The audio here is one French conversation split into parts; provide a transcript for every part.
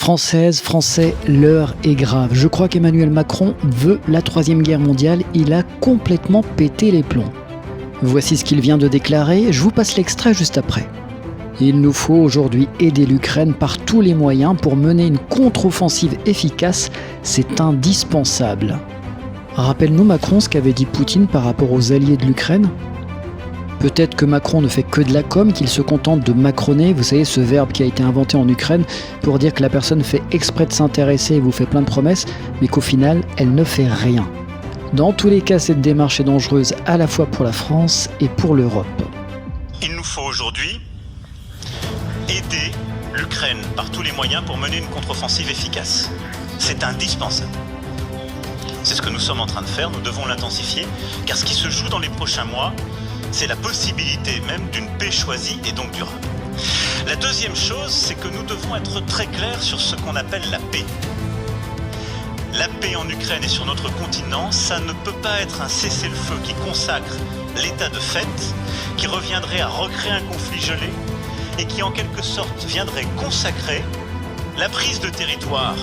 Françaises, Français, l'heure est grave. Je crois qu'Emmanuel Macron veut la troisième guerre mondiale. Il a complètement pété les plombs. Voici ce qu'il vient de déclarer. Je vous passe l'extrait juste après. Il nous faut aujourd'hui aider l'Ukraine par tous les moyens pour mener une contre-offensive efficace. C'est indispensable. Rappelle-nous Macron ce qu'avait dit Poutine par rapport aux alliés de l'Ukraine. Peut-être que Macron ne fait que de la com, qu'il se contente de macroner, vous savez, ce verbe qui a été inventé en Ukraine pour dire que la personne fait exprès de s'intéresser et vous fait plein de promesses, mais qu'au final, elle ne fait rien. Dans tous les cas, cette démarche est dangereuse à la fois pour la France et pour l'Europe. Il nous faut aujourd'hui aider l'Ukraine par tous les moyens pour mener une contre-offensive efficace. C'est indispensable. C'est ce que nous sommes en train de faire, nous devons l'intensifier, car ce qui se joue dans les prochains mois, c'est la possibilité même d'une paix choisie et donc durable. La deuxième chose, c'est que nous devons être très clairs sur ce qu'on appelle la paix. La paix en Ukraine et sur notre continent, ça ne peut pas être un cessez-le-feu qui consacre l'état de fait, qui reviendrait à recréer un conflit gelé et qui en quelque sorte viendrait consacrer la prise de territoire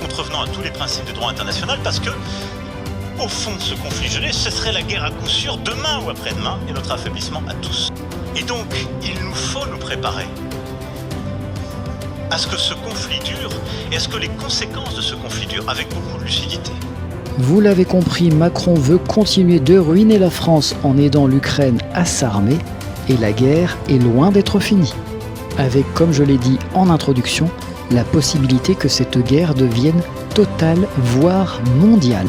contrevenant à tous les principes du droit international, parce que au fond, ce conflit gelé, ce serait la guerre à coup sûr demain ou après-demain et notre affaiblissement à tous. Et donc, il nous faut nous préparer à ce que ce conflit dure et à ce que les conséquences de ce conflit durent avec beaucoup de lucidité. Vous l'avez compris, Macron veut continuer de ruiner la France en aidant l'Ukraine à s'armer et la guerre est loin d'être finie. Avec, comme je l'ai dit en introduction, la possibilité que cette guerre devienne totale, voire mondiale.